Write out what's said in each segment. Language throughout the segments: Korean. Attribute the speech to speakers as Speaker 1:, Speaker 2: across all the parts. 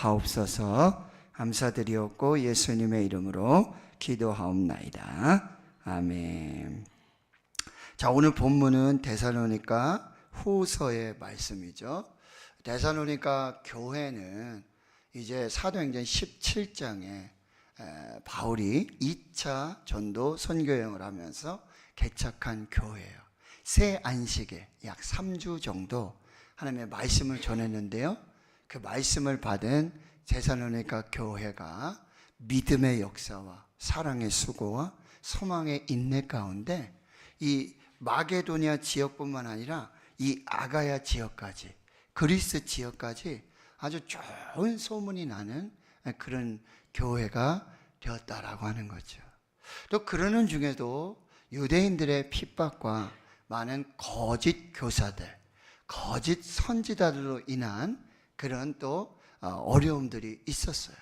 Speaker 1: 하옵소서. 감사드리옵고 예수님의 이름으로 기도하옵나이다. 아멘. 자, 오늘 본문은 데살로니가 후서의 말씀이죠. 데살로니가 교회는 이제 사도행전 17장에 바울이 2차 전도 선교여행을 하면서 개척한 교회예요. 새 안식에 약 3주 정도 하나님의 말씀을 전했는데요, 그 말씀을 받은 데살로니가 교회가 믿음의 역사와 사랑의 수고와 소망의 인내 가운데 이 마게도니아 지역뿐만 아니라 이 아가야 지역까지, 그리스 지역까지 아주 좋은 소문이 나는 그런 교회가 되었다라고 하는 거죠. 또 그러는 중에도 유대인들의 핍박과 많은 거짓 교사들, 거짓 선지자들로 인한 그런 또 어려움들이 있었어요.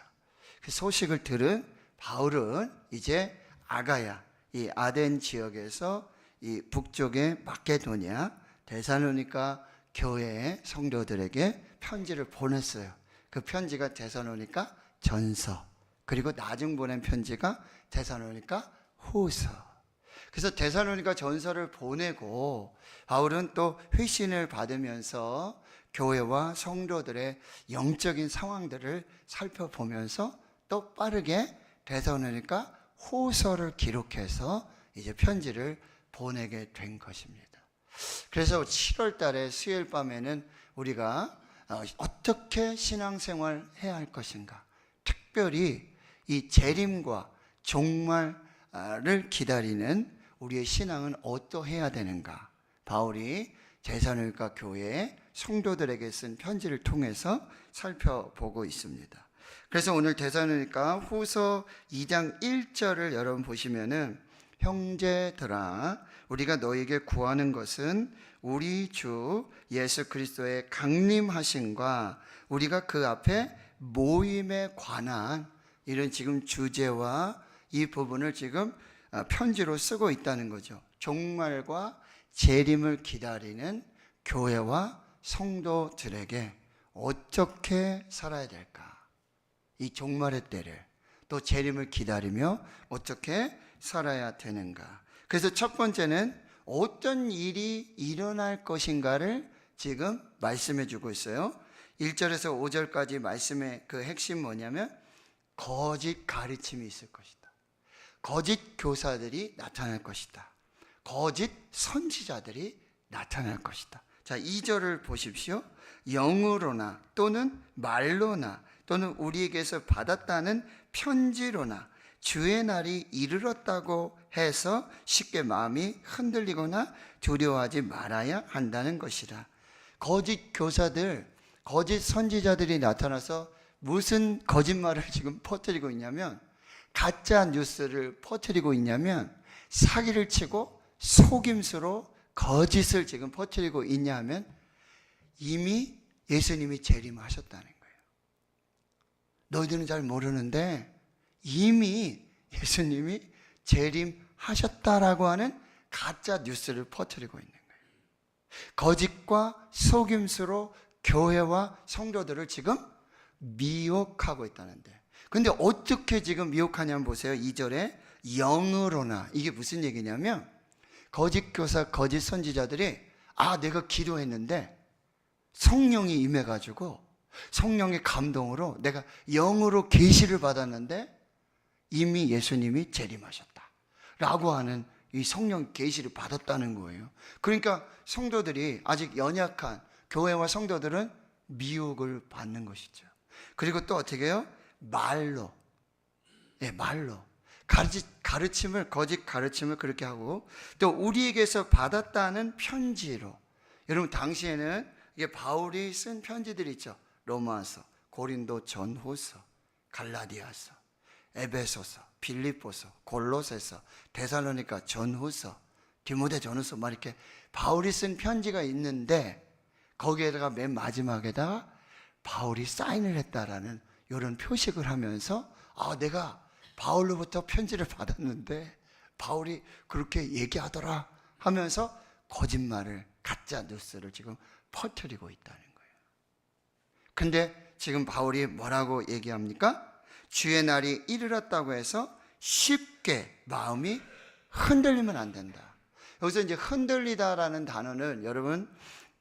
Speaker 1: 그 소식을 들은 바울은 이제 아가야, 이 아덴 지역에서 이 북쪽의 마게도니아 데살로니가 교회의 성도들에게 편지를 보냈어요. 그 편지가 데살로니가 전서, 그리고 나중 보낸 편지가 데살로니가 후서. 그래서 데살로니가 전서를 보내고 바울은 또 회신을 받으면서 교회와 성도들의 영적인 상황들을 살펴보면서 또 빠르게 데살로니가 후서를 기록해서 이제 편지를 보내게 된 것입니다. 그래서 7월 달에 수요일 밤에는 우리가 어떻게 신앙생활 해야 할 것인가, 특별히 이 재림과 종말을 기다리는 우리의 신앙은 어떠해야 되는가, 바울이 데살로니가 교회의 성도들에게 쓴 편지를 통해서 살펴보고 있습니다. 그래서 오늘 데살로니가 후서 2장 1절을 여러분 보시면은, 형제들아 우리가 너에게 구하는 것은 우리 주 예수 그리스도의 강림하심과 우리가 그 앞에 모임에 관한 이런 지금 주제와 이 부분을 지금 편지로 쓰고 있다는 거죠. 종말과 재림을 기다리는 교회와 성도들에게 어떻게 살아야 될까, 이 종말의 때를 또 재림을 기다리며 어떻게 살아야 되는가. 그래서 첫 번째는 어떤 일이 일어날 것인가를 지금 말씀해 주고 있어요. 1절에서 5절까지 말씀의 그 핵심 뭐냐면, 거짓 가르침이 있을 것이다, 거짓 교사들이 나타날 것이다, 거짓 선지자들이 나타날 것이다. 자, 2절을 보십시오. 영으로나 또는 말로나 또는 우리에게서 받았다는 편지로나 주의 날이 이르렀다고 해서 쉽게 마음이 흔들리거나 두려워하지 말아야 한다는 것이라. 거짓 교사들, 거짓 선지자들이 나타나서 무슨 거짓말을 지금 퍼뜨리고 있냐면, 가짜 뉴스를 퍼뜨리고 있냐면, 사기를 치고 속임수로 거짓을 지금 퍼뜨리고 있냐 하면, 이미 예수님이 재림하셨다는 거예요. 너희들은 잘 모르는데 이미 예수님이 재림하셨다라고 하는 가짜 뉴스를 퍼뜨리고 있는 거예요. 거짓과 속임수로 교회와 성도들을 지금 미혹하고 있다는데, 근데 어떻게 지금 미혹하냐면 보세요. 2절에 영으로나, 이게 무슨 얘기냐면, 거짓 교사, 거짓 선지자들이 내가 기도했는데 성령이 임해가지고 성령의 감동으로 내가 영으로 계시를 받았는데 이미 예수님이 재림하셨다 라고 하는 이 성령 계시를 받았다는 거예요. 그러니까 성도들이, 아직 연약한 교회와 성도들은 미혹을 받는 것이죠. 그리고 또 어떻게 해요? 말로, 말로 가르침을, 거짓 가르침을 그렇게 하고, 또 우리에게서 받았다는 편지로. 여러분, 당시에는 이게 바울이 쓴 편지들이 있죠. 로마서, 고린도 전후서, 갈라디아서, 에베소서, 빌립보서, 골로새서, 데살로니가 전후서, 디모데 전후서, 막 이렇게 바울이 쓴 편지가 있는데, 거기에다가 맨 마지막에다가 바울이 사인을 했다라는 이런 표식을 하면서, 내가 바울로부터 편지를 받았는데 바울이 그렇게 얘기하더라 하면서 거짓말을, 가짜 뉴스를 지금 퍼뜨리고 있다는 거예요. 근데 지금 바울이 뭐라고 얘기합니까? 주의 날이 이르렀다고 해서 쉽게 마음이 흔들리면 안 된다. 여기서 이제 흔들리다라는 단어는 여러분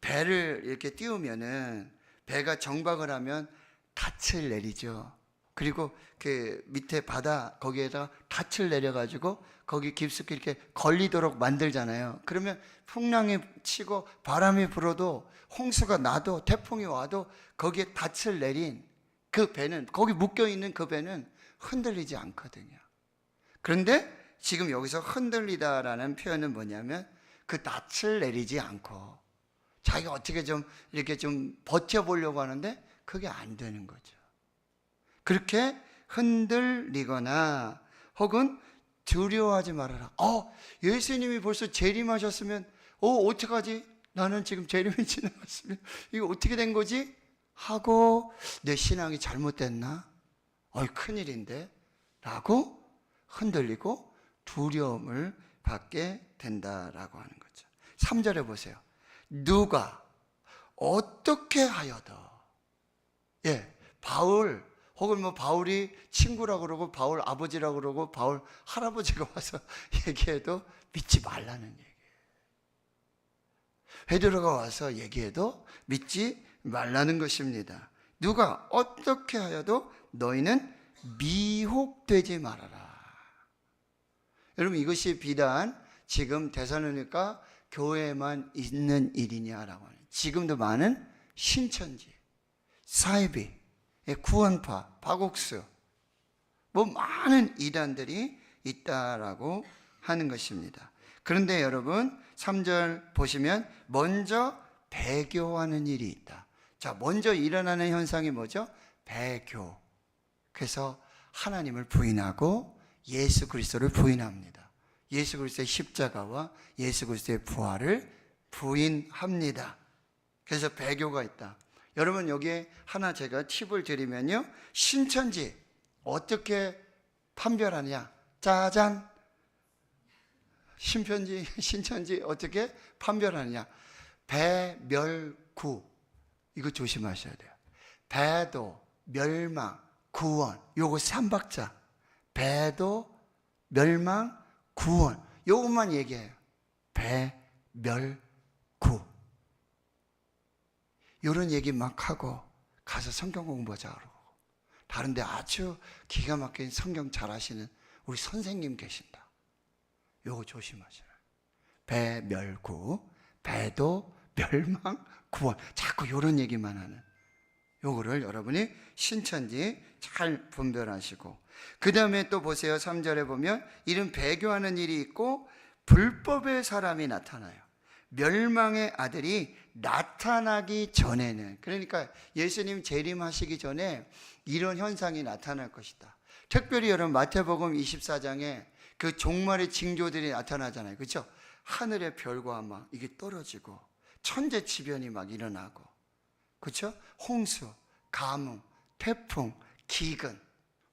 Speaker 1: 배를 이렇게 띄우면은 배가 정박을 하면 닻을 내리죠. 그리고 그 밑에 바다 거기에다 닻을 내려가지고 거기 깊숙이 이렇게 걸리도록 만들잖아요. 그러면 풍랑이 치고 바람이 불어도 홍수가 나도 태풍이 와도 거기에 닻을 내린 그 배는, 거기 묶여있는 그 배는 흔들리지 않거든요. 그런데 지금 여기서 흔들리다라는 표현은 뭐냐면 그 낯을 내리지 않고 자기가 어떻게 좀 이렇게 좀 버텨보려고 하는데 그게 안 되는 거죠. 그렇게 흔들리거나 혹은 두려워하지 말아라. 예수님이 벌써 재림하셨으면 어떡하지? 나는 지금 재림이 지나갔으면 이거 어떻게 된 거지? 하고 내 신앙이 잘못됐나? 큰일인데? 라고 흔들리고 두려움을 받게 된다라고 하는 거죠. 3절에 보세요. 누가 어떻게 하여도, 바울 혹은 뭐 바울이 친구라고 그러고 바울 아버지라고 그러고 바울 할아버지가 와서 얘기해도 믿지 말라는 얘기예요. 베드로가 와서 얘기해도 믿지 말라는 것입니다. 누가 어떻게 하여도 너희는 미혹되지 말아라. 여러분, 이것이 비단 지금 데살로니가 교회에만 있는 일이냐라고 하는, 지금도 많은 신천지, 사이비, 구원파, 박옥수, 뭐 많은 이단들이 있다라고 하는 것입니다. 그런데 여러분 3절 보시면 먼저 배교하는 일이 있다. 자, 먼저 일어나는 현상이 뭐죠? 배교. 그래서 하나님을 부인하고 예수 그리스도를 부인합니다. 예수 그리스도의 십자가와 예수 그리스도의 부활을 부인합니다. 그래서 배교가 있다. 여러분, 여기에 하나 제가 팁을 드리면요, 신천지 어떻게 판별하냐? 짜잔! 신천지 어떻게 판별하느냐? 배멸구. 이거 조심하셔야 돼요. 배도, 멸망, 구원. 요거 3박자. 배도, 멸망, 구원. 요것만 얘기해요. 배멸구. 요런 얘기 막 하고 가서 성경 공부하자 그러고, 다른데 아주 기가 막힌 성경 잘 하시는 우리 선생님 계신다. 요거 조심하셔라. 배멸구, 배도, 멸망, 구원. 자꾸 요런 얘기만 하는 요거를 여러분이 신천지 잘 분별하시고, 그 다음에 또 보세요. 3절에 보면 이런 배교하는 일이 있고 불법의 사람이 나타나요. 멸망의 아들이 나타나기 전에는, 그러니까 예수님 재림하시기 전에 이런 현상이 나타날 것이다. 특별히 여러분 마태복음 24장에 그 종말의 징조들이 나타나잖아요. 그렇죠? 하늘의 별과 막 이게 떨어지고 천재지변이 막 일어나고, 그렇죠? 홍수, 가뭄, 태풍, 기근,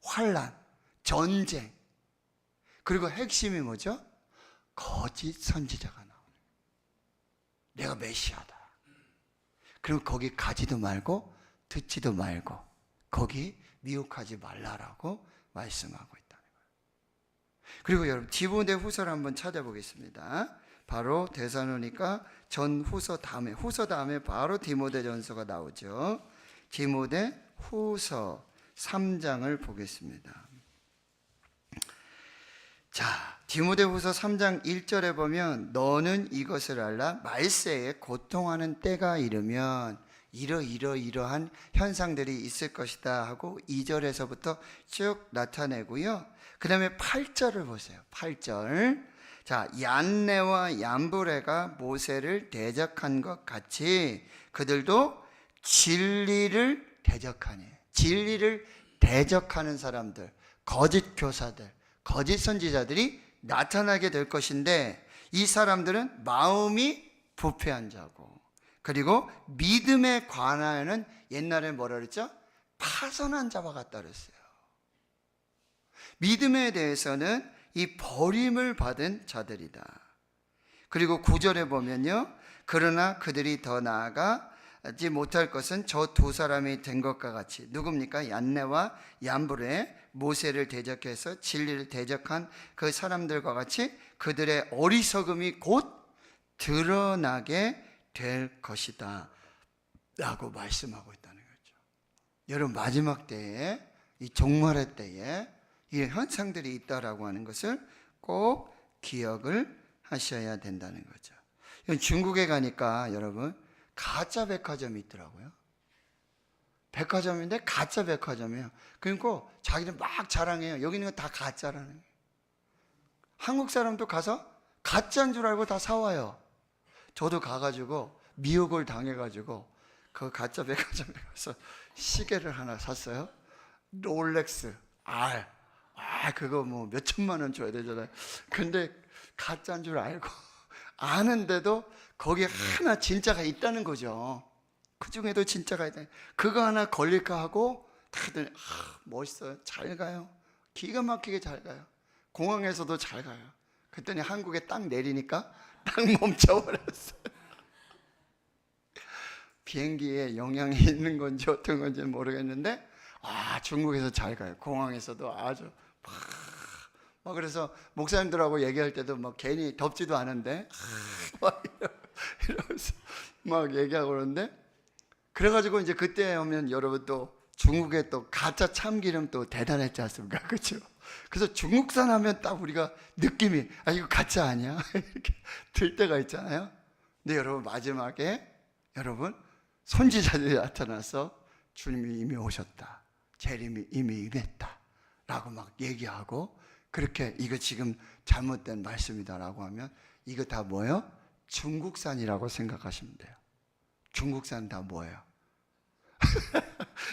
Speaker 1: 환란, 전쟁. 그리고 핵심이 뭐죠? 거짓 선지자가 나오는. 내가 메시아다. 그럼 거기 가지도 말고 듣지도 말고 거기 미혹하지 말라라고 말씀하고 있다는 거예요. 그리고 여러분 디모데 후서를 한번 찾아보겠습니다. 바로 데살로니가 전 후서 다음에 바로 디모데전서가 나오죠. 디모데 후서 3장을 보겠습니다. 자, 디모데후서 3장 1절에 보면 너는 이것을 알라. 말세에 고통하는 때가 이르면 이러한 현상들이 있을 것이다 하고 2절에서부터 쭉 나타내고요. 그 다음에 8절을 보세요. 8절. 자, 얀네와 얀브레가 모세를 대적한 것 같이 그들도 진리를 대적하니. 진리를 대적하는 사람들, 거짓 교사들, 거짓 선지자들이 나타나게 될 것인데, 이 사람들은 마음이 부패한 자고, 그리고 믿음에 관하여는 옛날에 뭐라 그랬죠? 파선한 자와 같다 그랬어요. 믿음에 대해서는 이 버림을 받은 자들이다. 그리고 9절에 보면요, 그러나 그들이 더 나아가 하지 못할 것은 저 두 사람이 된 것과 같이. 누굽니까? 얀네와 얀브레, 모세를 대적해서 진리를 대적한 그 사람들과 같이 그들의 어리석음이 곧 드러나게 될 것이다 라고 말씀하고 있다는 거죠. 여러분, 마지막 때에, 이 종말의 때에 이 현상들이 있다라고 하는 것을 꼭 기억을 하셔야 된다는 거죠. 중국에 가니까 여러분, 가짜 백화점이 있더라고요. 백화점인데 가짜 백화점이에요. 그러니까 자기는 막 자랑해요. 여기 있는 거 다 가짜라는 거예요. 한국 사람도 가서 가짜인 줄 알고 다 사와요. 저도 가가지고 미혹을 당해가지고 그 가짜 백화점에 가서 시계를 하나 샀어요. 롤렉스 R. 그거 뭐 몇 천만 원 줘야 되잖아요. 근데 가짜인 줄 알고 아는데도 거기에 하나 진짜가 있다는 거죠. 그 중에도 진짜가 있다. 그거 하나 걸릴까 하고 다들 멋있어요. 잘 가요. 기가 막히게 잘 가요. 공항에서도 잘 가요. 그랬더니 한국에 딱 내리니까 딱 멈춰버렸어요. 비행기에 영향이 있는 건지 어떤 건지 모르겠는데 중국에서 잘 가요. 공항에서도 아주 막 그래서 목사님들하고 얘기할 때도 막 괜히 덥지도 않은데 막 이러면서 막 얘기하고 그러는데, 그래가지고 이제 그때 오면 여러분 또 중국의 또 가짜 참기름 또 대단했지 않습니까? 그렇죠? 그래서 중국산 하면 딱 우리가 느낌이 이거 가짜 아니야? 이렇게 들 때가 있잖아요. 근데 여러분, 마지막에 여러분 선지자들이 나타나서 주님이 이미 오셨다, 재림이 이미 임했다 라고 막 얘기하고, 그렇게 이거 지금 잘못된 말씀이다라고 하면 이거 다 뭐예요? 중국산이라고 생각하시면 돼요. 중국산 다 뭐예요?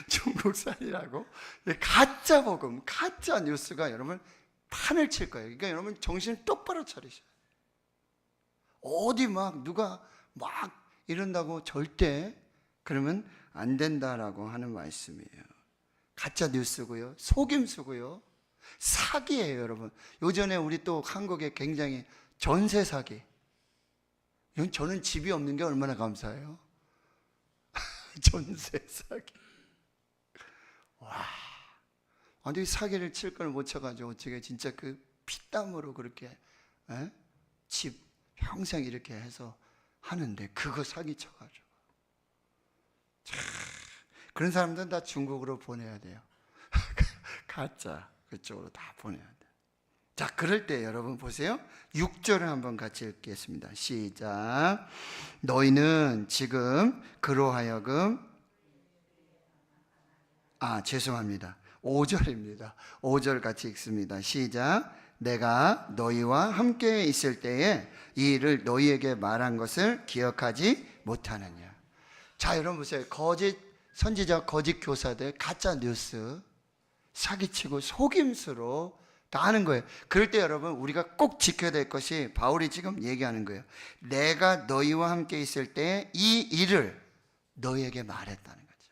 Speaker 1: 중국산이라고. 가짜 복음, 가짜 뉴스가 여러분 판을 칠 거예요. 그러니까 여러분 정신을 똑바로 차리셔야 돼요. 어디 막 누가 막 이런다고 절대 그러면 안 된다라고 하는 말씀이에요. 가짜 뉴스고요, 속임수고요, 사기예요. 여러분, 요전에 우리 또 한국에 굉장히 전세 사기. 저는 집이 없는 게 얼마나 감사해요. 전세 사기. 완전히 사기를 칠 걸 못 쳐가지고 어떻게 진짜 그 피땀으로 그렇게 집 평생 이렇게 해서 하는데 그거 사기 쳐가지고 그런 사람들은 다 중국으로 보내야 돼요. 가짜 그쪽으로 다 보내야 돼요. 자, 그럴 때 여러분 보세요. 6절을 한번 같이 읽겠습니다. 시작. 너희는 지금 그로 하여금 죄송합니다. 5절입니다. 5절 같이 읽습니다. 시작. 내가 너희와 함께 있을 때에 이 일을 너희에게 말한 것을 기억하지 못하느냐. 자, 여러분 보세요. 거짓 선지자, 거짓 교사들, 가짜 뉴스 사기치고 속임수로 다 하는 거예요. 그럴 때 여러분 우리가 꼭 지켜야 될 것이 바울이 지금 얘기하는 거예요. 내가 너희와 함께 있을 때 이 일을 너희에게 말했다는 거죠.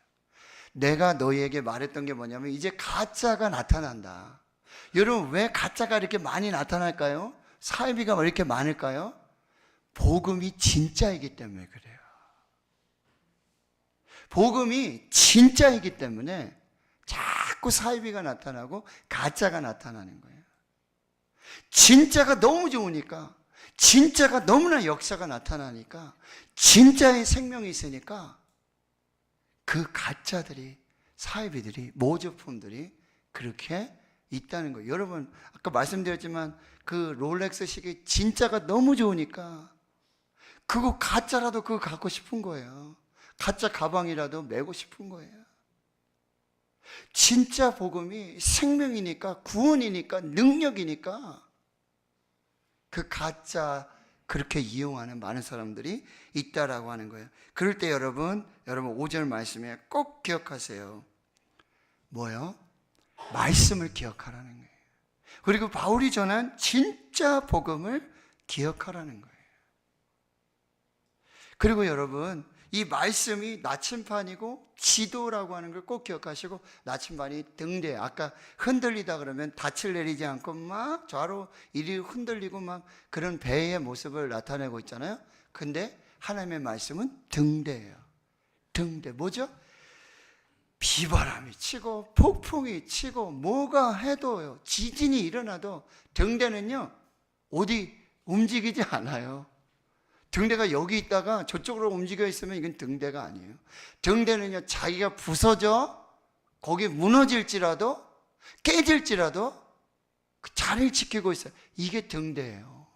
Speaker 1: 내가 너희에게 말했던 게 뭐냐면 이제 가짜가 나타난다. 여러분, 왜 가짜가 이렇게 많이 나타날까요? 사이비가 왜 이렇게 많을까요? 복음이 진짜이기 때문에 그래요. 복음이 진짜이기 때문에 자꾸 사이비가 나타나고 가짜가 나타나는 거예요. 진짜가 너무 좋으니까, 진짜가 너무나 역사가 나타나니까, 진짜의 생명이 있으니까 그 가짜들이, 사이비들이, 모조품들이 그렇게 있다는 거예요. 여러분, 아까 말씀드렸지만 그 롤렉스 시계 진짜가 너무 좋으니까 그거 가짜라도 그거 갖고 싶은 거예요. 가짜 가방이라도 메고 싶은 거예요. 진짜 복음이 생명이니까, 구원이니까, 능력이니까 그 가짜 그렇게 이용하는 많은 사람들이 있다라고 하는 거예요. 그럴 때 여러분 5절 말씀에 꼭 기억하세요. 뭐요? 말씀을 기억하라는 거예요. 그리고 바울이 전한 진짜 복음을 기억하라는 거예요. 그리고 여러분, 이 말씀이 나침반이고 지도라고 하는 걸 꼭 기억하시고, 나침반이 등대, 아까 흔들리다 그러면 닻을 내리지 않고 막 좌로 이리 흔들리고 막 그런 배의 모습을 나타내고 있잖아요. 근데 하나님의 말씀은 등대예요. 등대. 뭐죠? 비바람이 치고 폭풍이 치고 뭐가 해도요, 지진이 일어나도 등대는요 어디 움직이지 않아요. 등대가 여기 있다가 저쪽으로 움직여 있으면 이건 등대가 아니에요. 등대는요 자기가 부서져 거기 무너질지라도 깨질지라도 그 자리를 지키고 있어요. 이게 등대예요.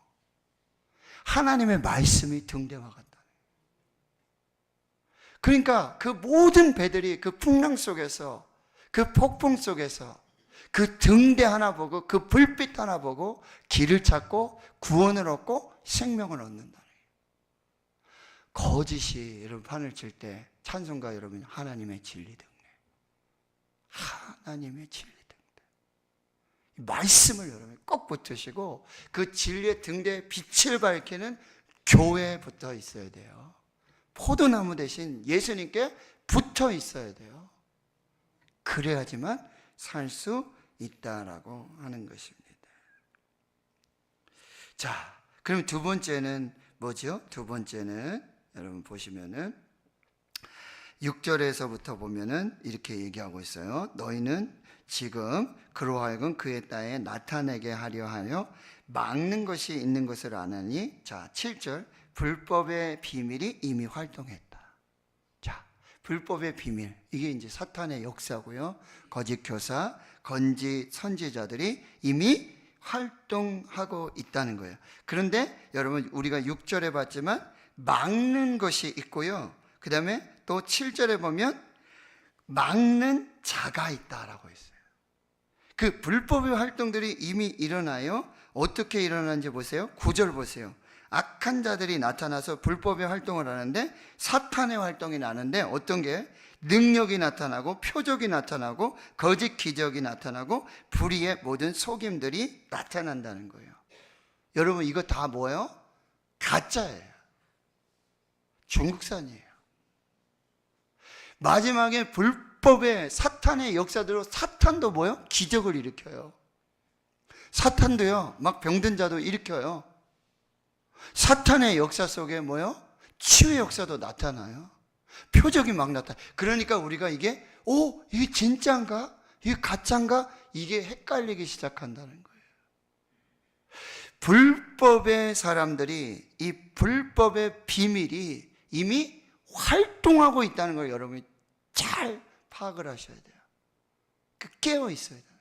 Speaker 1: 하나님의 말씀이 등대와 같다. 그러니까 그 모든 배들이 그 풍랑 속에서, 그 폭풍 속에서 그 등대 하나 보고, 그 불빛 하나 보고 길을 찾고 구원을 얻고 생명을 얻는다. 거짓이 여러분 판을 칠 때 찬송가 여러분, 하나님의 진리 등대, 하나님의 진리 등대, 말씀을 여러분 꼭 붙으시고 그 진리의 등대에 빛을 밝히는 교회에 붙어 있어야 돼요. 포도나무 대신 예수님께 붙어 있어야 돼요. 그래야지만 살 수 있다라고 하는 것입니다. 자, 그럼 두 번째는 뭐죠? 두 번째는 여러분 보시면은 6절에서부터 보면은 이렇게 얘기하고 있어요. 너희는 지금 그로 하여금 그의 땅에 나타내게 하려 하여 막는 것이 있는 것을 아나니. 자, 7절, 불법의 비밀이 이미 활동했다. 자, 불법의 비밀, 이게 이제 사탄의 역사고요. 거짓 교사, 건지 선지자들이 이미 활동하고 있다는 거예요. 그런데 여러분 우리가 6절에 봤지만 막는 것이 있고요. 그 다음에 또 7절에 보면 막는 자가 있다라고 했어요. 그 불법의 활동들이 이미 일어나요. 어떻게 일어나는지 보세요. 9절 보세요. 악한 자들이 나타나서 불법의 활동을 하는데, 사탄의 활동이 나는데 어떤 게? 능력이 나타나고 표적이 나타나고 거짓 기적이 나타나고 불의의 모든 속임들이 나타난다는 거예요. 여러분 이거 다 뭐예요? 가짜예요. 중국산이에요. 마지막에 불법의 사탄의 역사대로 사탄도 뭐예요? 기적을 일으켜요. 사탄도요 막 병든 자도 일으켜요. 사탄의 역사 속에 뭐요? 치유의 역사도 나타나요. 표적이 막 나타나요. 그러니까 우리가 이게 이게 진짜인가? 이게 가짜인가? 이게 헷갈리기 시작한다는 거예요. 불법의 사람들이 이 불법의 비밀이 이미 활동하고 있다는 걸 여러분이 잘 파악을 하셔야 돼요. 깨어 있어야 돼요.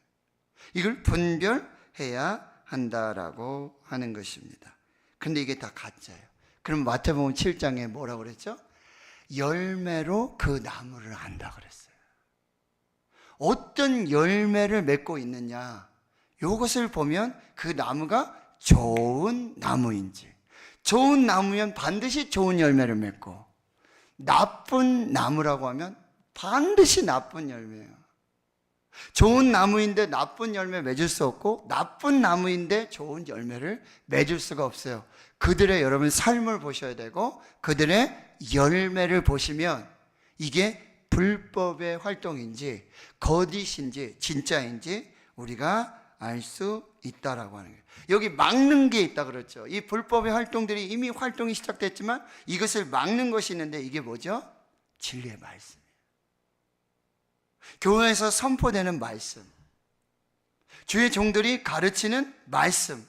Speaker 1: 이걸 분별해야 한다라고 하는 것입니다. 근데 이게 다 가짜예요. 그럼 마태복음 7장에 뭐라고 그랬죠? 열매로 그 나무를 안다 그랬어요. 어떤 열매를 맺고 있느냐, 이것을 보면 그 나무가 좋은 나무인지, 좋은 나무면 반드시 좋은 열매를 맺고, 나쁜 나무라고 하면 반드시 나쁜 열매예요. 좋은 나무인데 나쁜 열매 맺을 수 없고, 나쁜 나무인데 좋은 열매를 맺을 수가 없어요. 그들의 여러분 삶을 보셔야 되고, 그들의 열매를 보시면 이게 불법의 활동인지 거짓인지 진짜인지 우리가 알 수 있다라고 하는 거예요. 여기 막는 게 있다 그랬죠. 이 불법의 활동들이 이미 활동이 시작됐지만 이것을 막는 것이 있는데, 이게 뭐죠? 진리의 말씀. 교회에서 선포되는 말씀, 주의 종들이 가르치는 말씀,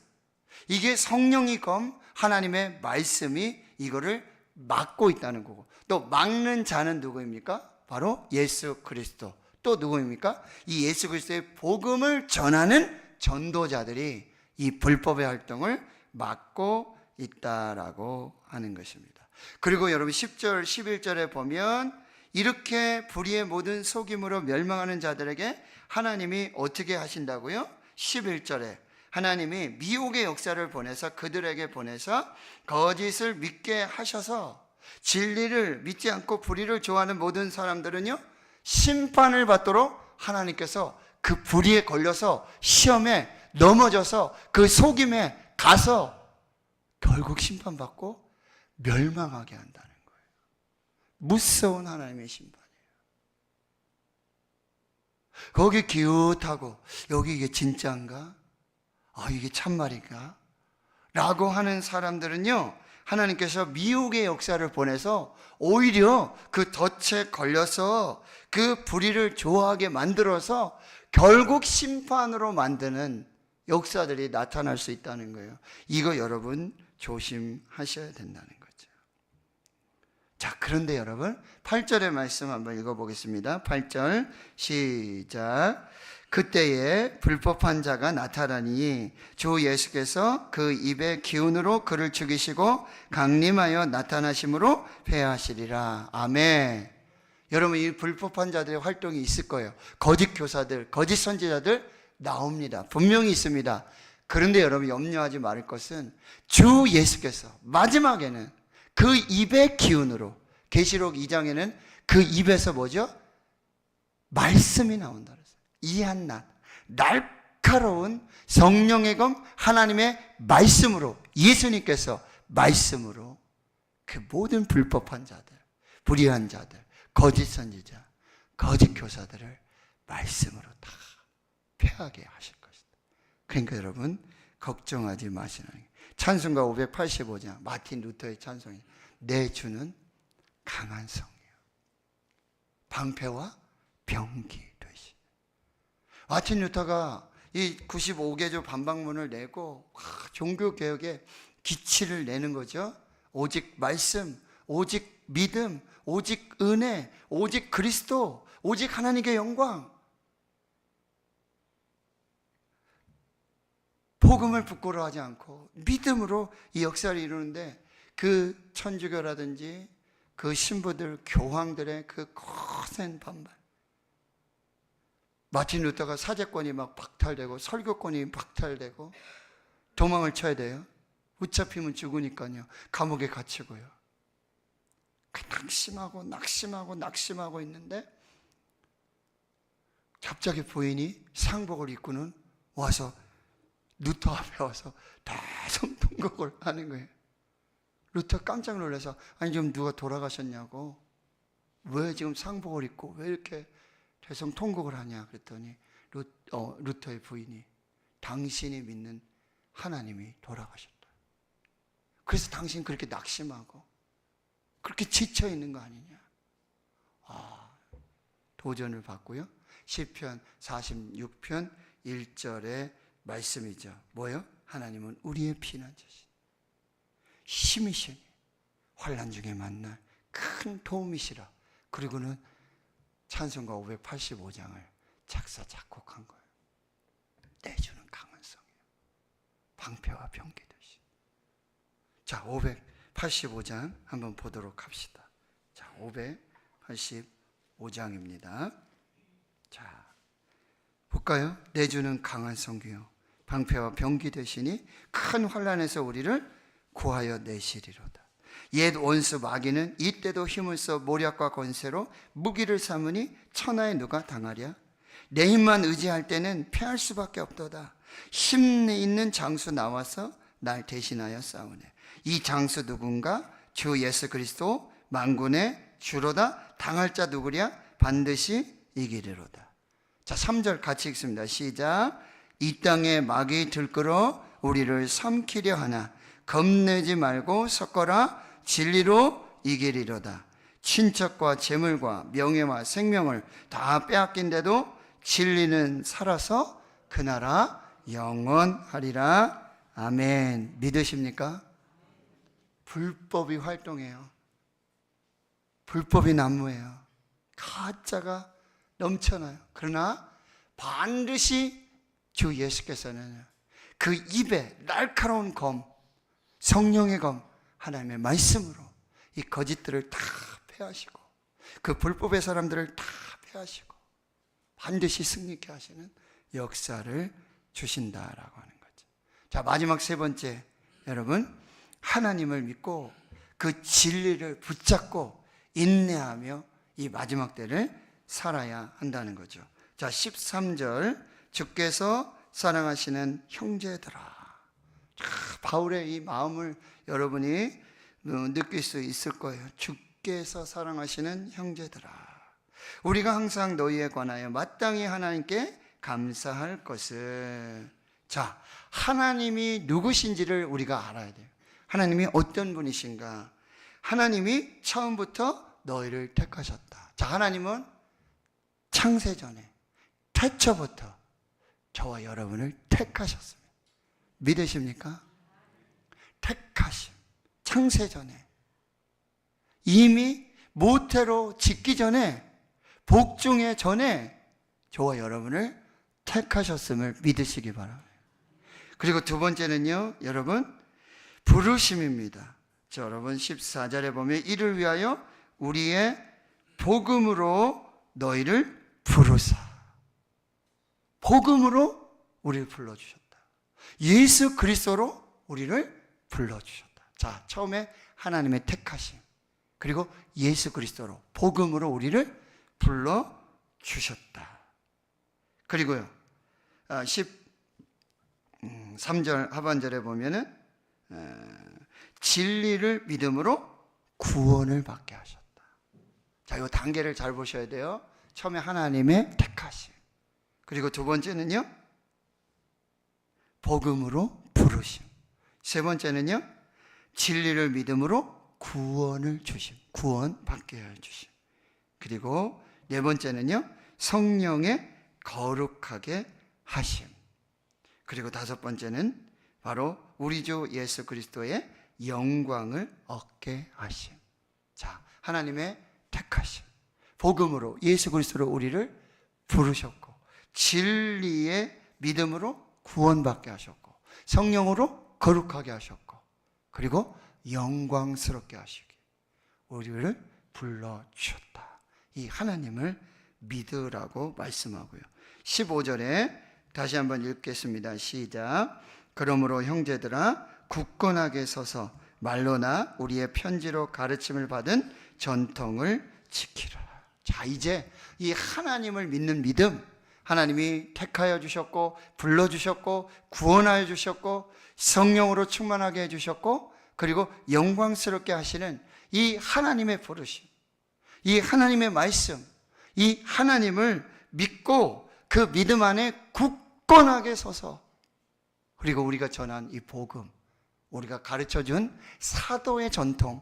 Speaker 1: 이게 성령이 검 하나님의 말씀이 이거를 막고 있다는 거고, 또 막는 자는 누구입니까? 바로 예수 그리스도. 또 누구입니까? 이 예수 그리스도의 복음을 전하는 전도자들이 이 불법의 활동을 막고 있다라고 하는 것입니다. 그리고 여러분 10절, 11절에 보면 이렇게 불의의 모든 속임으로 멸망하는 자들에게 하나님이 어떻게 하신다고요? 11절에 하나님이 미혹의 역사를 보내서 그들에게 보내서 거짓을 믿게 하셔서 진리를 믿지 않고 불의를 좋아하는 모든 사람들은요 심판을 받도록 하나님께서 그 불의에 걸려서 시험에 넘어져서 그 속임에 가서 결국 심판받고 멸망하게 한다는 거예요. 무서운 하나님의 심판이에요. 거기 기웃하고 여기 이게 진짜인가? 이게 참말인가? 라고 하는 사람들은요 하나님께서 미혹의 역사를 보내서 오히려 그 덫에 걸려서 그 불의를 좋아하게 만들어서 결국 심판으로 만드는 역사들이 나타날 수 있다는 거예요. 이거 여러분 조심하셔야 된다는 거죠. 자, 그런데 여러분 8절의 말씀 한번 읽어보겠습니다. 8절 시작. 그때에 불법한 자가 나타나니 주 예수께서 그 입의 기운으로 그를 죽이시고 강림하여 나타나심으로 패하시리라. 아멘. 여러분, 이 불법한 자들의 활동이 있을 거예요. 거짓 교사들, 거짓 선지자들 나옵니다. 분명히 있습니다. 그런데 여러분 염려하지 말을 것은 주 예수께서 마지막에는 그 입의 기운으로, 계시록 2장에는 그 입에서 뭐죠? 말씀이 나온다 그랬어요. 이 한낱 날카로운 성령의 검 하나님의 말씀으로, 예수님께서 말씀으로 그 모든 불법한 자들, 불의한 자들, 거짓 선지자, 거짓 교사들을 말씀으로 다 패하게 하실 것이다. 그러니까 여러분 걱정하지 마시는 거예요. 찬송가 585장 마틴 루터의 찬송이 내 주는 강한 성이요 방패와 병기 되시네. 마틴 루터가 이 95개조 반박문을 내고 종교개혁의 기치를 내는 거죠. 오직 말씀, 오직 믿음, 오직 은혜, 오직 그리스도, 오직 하나님의 영광. 복음을 부끄러워하지 않고 믿음으로 이 역사를 이루는데 그 천주교라든지 그 신부들, 교황들의 그 거센 반발. 마틴 루터가 사제권이 막 박탈되고 설교권이 박탈되고 도망을 쳐야 돼요. 붙잡히면 죽으니까요. 감옥에 갇히고요. 낙심하고 있는데 갑자기 부인이 상복을 입고는 와서 루터 앞에 와서 대성통곡을 하는 거예요. 루터 깜짝 놀라서 아니 지금 누가 돌아가셨냐고, 왜 지금 상복을 입고 왜 이렇게 대성통곡을 하냐 그랬더니 루터의 부인이 당신이 믿는 하나님이 돌아가셨다. 그래서 당신 그렇게 낙심하고 그렇게 지쳐 있는 거 아니냐. 도전을 받고요. 시편 46편 1절의 말씀이죠. 뭐요? 하나님은 우리의 피난처시니 힘이시니 환난 중에 만날 큰 도움이시라. 그리고는 찬송가 585장을 작사 작곡한 거예요. 내주는 강한 성이요 방패와 병기 되시. 자, 585장 한번 보도록 합시다. 자, 585장입니다. 자, 볼까요? 내주는 강한 성기요 방패와 병기 되시니 큰 환난에서 우리를 구하여 내시리로다. 옛 원수 마귀는 이때도 힘을 써 모략과 권세로 무기를 삼으니 천하에 누가 당하랴. 내 힘만 의지할 때는 패할 수밖에 없도다. 힘 있는 장수 나와서 날 대신하여 싸우네. 이 장수 누군가? 주 예수 그리스도 만군의 주로다. 당할 자 누구랴? 반드시 이기리로다. 자, 3절 같이 읽습니다. 시작. 이 땅에 마귀 들끓어 우리를 삼키려 하나 겁내지 말고 섞어라. 진리로 이기리로다. 친척과 재물과 명예와 생명을 다 빼앗긴데도 진리는 살아서 그 나라 영원하리라. 아멘. 믿으십니까? 불법이 활동해요. 불법이 난무해요. 가짜가 넘쳐나요. 그러나 반드시 주 예수께서는 그 입에 날카로운 검, 성령의 검, 하나님의 말씀으로 이 거짓들을 다 패하시고 그 불법의 사람들을 다 패하시고 반드시 승리케 하시는 역사를 주신다라고 하는 거죠. 자, 마지막 세 번째, 여러분 하나님을 믿고 그 진리를 붙잡고 인내하며 이 마지막 때를 살아야 한다는 거죠. 자, 13절 주께서 사랑하시는 형제들아. 바울의 이 마음을 여러분이 느낄 수 있을 거예요. 주께서 사랑하시는 형제들아, 우리가 항상 너희에 관하여 마땅히 하나님께 감사할 것을. 자, 하나님이 누구신지를 우리가 알아야 돼요. 하나님이 어떤 분이신가? 하나님이 처음부터 너희를 택하셨다. 자, 하나님은 창세전에 태초부터 저와 여러분을 택하셨습니다. 믿으십니까? 택하심. 창세전에 이미 모태로 짓기 전에, 복중의 전에 저와 여러분을 택하셨음을 믿으시기 바랍니다. 그리고 두 번째는요, 여러분, 부르심입니다. 자, 여러분 14절에 보면 이를 위하여 우리의 복음으로 너희를 부르사. 복음으로 우리를 불러주셨다. 예수 그리스도로 우리를 불러주셨다. 자, 처음에 하나님의 택하심, 그리고 예수 그리스도로 복음으로 우리를 불러주셨다. 그리고요 13절 하반절에 보면은 진리를 믿음으로 구원을 받게 하셨다. 자, 이 단계를 잘 보셔야 돼요. 처음에 하나님의 택하심, 그리고 두 번째는요 복음으로 부르심, 세 번째는요 진리를 믿음으로 구원을 주심, 구원 받게 해주심, 그리고 네 번째는요 성령의 거룩하게 하심, 그리고 다섯 번째는 바로 우리 주 예수 그리스도의 영광을 얻게 하심. 자, 하나님의 택하심, 복음으로 예수 그리스도로 우리를 부르셨고, 진리의 믿음으로 구원받게 하셨고, 성령으로 거룩하게 하셨고, 그리고 영광스럽게 하시기 우리를 불러주셨다. 이 하나님을 믿으라고 말씀하고요. 15절에 다시 한번 읽겠습니다. 시작. 그러므로 형제들아 굳건하게 서서 말로나 우리의 편지로 가르침을 받은 전통을 지키라. 자, 이제 이 하나님을 믿는 믿음, 하나님이 택하여 주셨고 불러주셨고 구원하여 주셨고 성령으로 충만하게 해주셨고 그리고 영광스럽게 하시는 이 하나님의 부르심, 이 하나님의 말씀, 이 하나님을 믿고 그 믿음 안에 굳건하게 서서, 그리고 우리가 전한 이 복음, 우리가 가르쳐준 사도의 전통,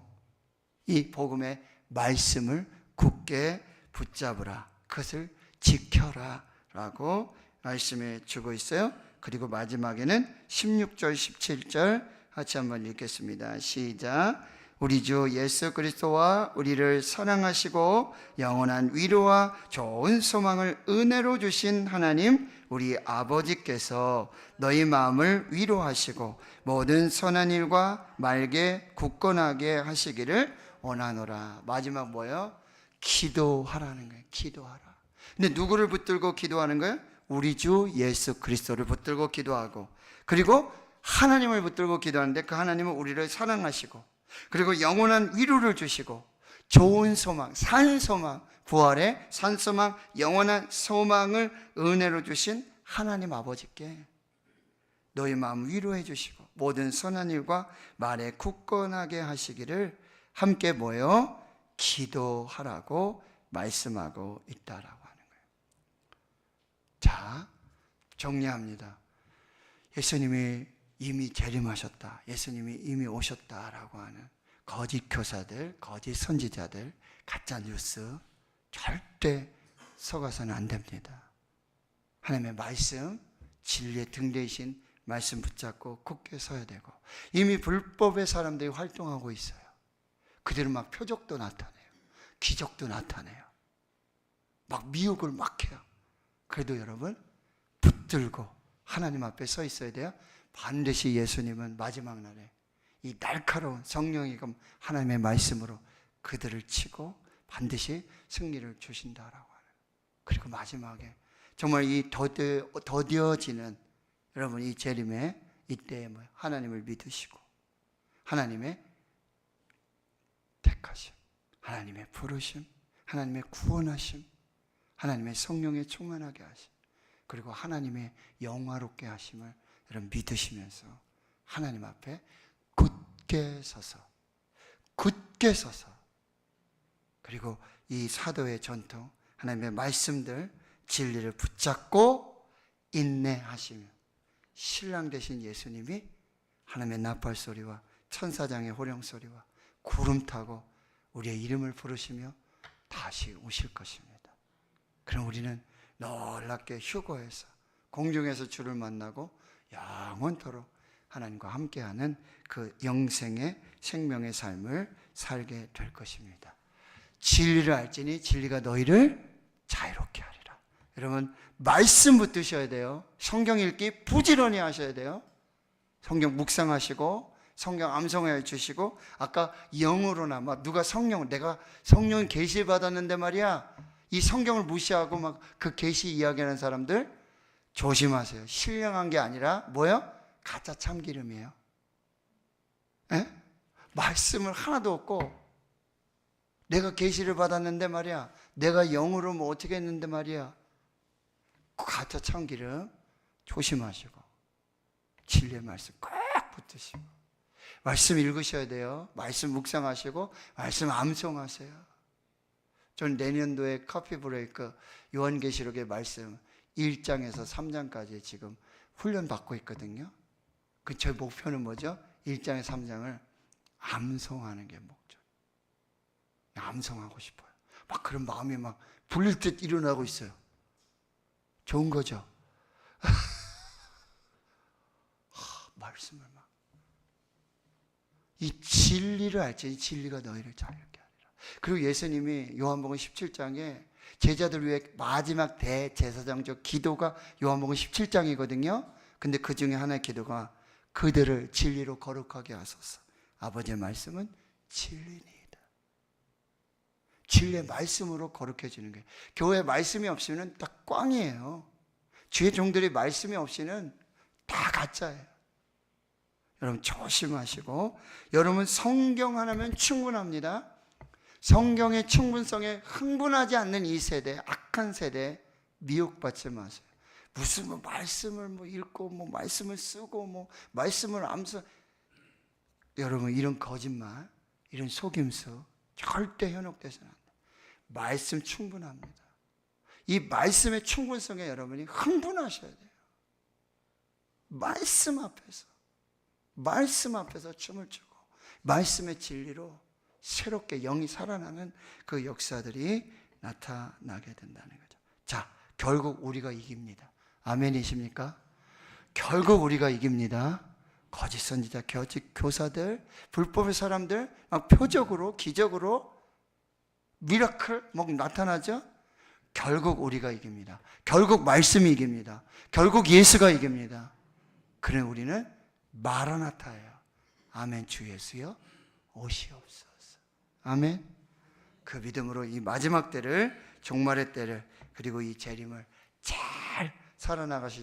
Speaker 1: 이 복음의 말씀을 굳게 붙잡으라, 그것을 지켜라 라고 말씀해 주고 있어요. 그리고 마지막에는 16절 17절 같이 한번 읽겠습니다. 시작. 우리 주 예수 그리스도와 우리를 사랑하시고 영원한 위로와 좋은 소망을 은혜로 주신 하나님 우리 아버지께서 너희 마음을 위로하시고 모든 선한 일과 말게 굳건하게 하시기를 원하노라. 마지막 뭐예요? 기도하라는 거예요. 기도하라. 근데 누구를 붙들고 기도하는 거예요? 우리 주 예수 그리스도를 붙들고 기도하고, 그리고 하나님을 붙들고 기도하는데 그 하나님은 우리를 사랑하시고, 그리고 영원한 위로를 주시고 좋은 소망, 산 소망, 부활의 산 소망, 영원한 소망을 은혜로 주신 하나님 아버지께 너희 마음 위로해 주시고 모든 선한 일과 말에 굳건하게 하시기를 함께 모여 기도하라고 말씀하고 있다라고 하는 거예요. 자, 정리합니다. 예수님이 이미 재림하셨다, 예수님이 이미 오셨다라고 하는 거짓 교사들, 거짓 선지자들, 가짜 뉴스 절대 속아서는 안 됩니다. 하나님의 말씀, 진리의 등 대신 말씀 붙잡고 굳게 서야 되고, 이미 불법의 사람들이 활동하고 있어요. 그들은 막 표적도 나타내요, 기적도 나타내요, 막 미혹을 막 해요. 그래도 여러분 붙들고 하나님 앞에 서 있어야 돼요. 반드시 예수님은 마지막 날에 이 날카로운 성령이 하나님의 말씀으로 그들을 치고 반드시 승리를 주신다라고 하는. 그리고 마지막에 정말 이 더뎌지는 여러분 이 재림의 이때에 하나님을 믿으시고 하나님의 택하심, 하나님의 부르심, 하나님의 구원하심, 하나님의 성령에 충만하게 하심, 그리고 하나님의 영화롭게 하심을 여러분 믿으시면서 하나님 앞에 굳게 서서 그리고 이 사도의 전통, 하나님의 말씀들, 진리를 붙잡고 인내하시며 신랑 되신 예수님이 하나님의 나팔 소리와 천사장의 호령소리와 구름 타고 우리의 이름을 부르시며 다시 오실 것입니다. 그럼 우리는 놀랍게 휴거해서 공중에서 주를 만나고 영원토록 하나님과 함께하는 그 영생의 생명의 삶을 살게 될 것입니다. 진리를 알지니 진리가 너희를 자유롭게 하리라. 여러분, 말씀 붙드셔야 돼요. 성경 읽기 부지런히 하셔야 돼요. 성경 묵상하시고 성경 암송해 주시고, 아까 영으로나 누가 내가 성령 계시 받았는데 말이야, 이 성경을 무시하고 막 그 계시 이야기하는 사람들 조심하세요. 신령한 게 아니라 뭐예요? 가짜 참기름이에요. 에? 말씀을 하나도 없고 내가 계시를 받았는데 말이야, 내가 영으로 뭐 어떻게 했는데 말이야, 가짜 참기름 조심하시고 진리의 말씀 꼭 붙드시고 말씀 읽으셔야 돼요. 말씀 묵상하시고 말씀 암송하세요. 저는 내년도에 커피 브레이크 요한계시록의 말씀 1장에서 3장까지 지금 훈련 받고 있거든요. 그 저희 목표는 뭐죠? 1장에 3장을 암송하는 게 목적. 암송하고 싶어요. 막 그런 마음이 막 불릴 듯 일어나고 있어요. 좋은 거죠? 말씀을 막. 이 진리를 알지, 진리가 너희를 자유롭게 하리라. 그리고 예수님이 요한복음 17장에 제자들 위해 마지막 대제사장적 기도가 요한복음 17장이거든요. 근데 그 중에 하나의 기도가 그들을 진리로 거룩하게 하소서. 아버지의 말씀은 진리니이다. 진리의 말씀으로 거룩해지는 거예요. 교회 말씀이 없이는 다 꽝이에요. 주의 종들이 말씀이 없이는 다 가짜예요. 여러분 조심하시고, 여러분 성경 하나면 충분합니다. 성경의 충분성에 흥분하지 않는 이 세대, 악한 세대 미혹받지 마세요. 무슨 말씀을 읽고 말씀을 쓰고 말씀을 암송, 여러분 이런 거짓말, 이런 속임수 절대 현혹돼서는 안 돼요. 말씀 충분합니다. 이 말씀의 충분성에 여러분이 흥분하셔야 돼요. 말씀 앞에서 춤을 추고 말씀의 진리로 새롭게 영이 살아나는 그 역사들이 나타나게 된다는 거죠. 자, 결국 우리가 이깁니다. 아멘이십니까? 결국 우리가 이깁니다. 거짓 선지자, 거짓 교사들, 불법의 사람들 막 표적으로, 기적으로 미라클 막 나타나죠. 결국 우리가 이깁니다. 결국 말씀이 이깁니다. 결국 예수가 이깁니다. 그래 우리는 마라나타예요. 아멘. 주 예수여 오시옵소서. 아멘. 그 믿음으로 이 마지막 때를, 종말의 때를, 그리고 이 재림을 잘 살아나가실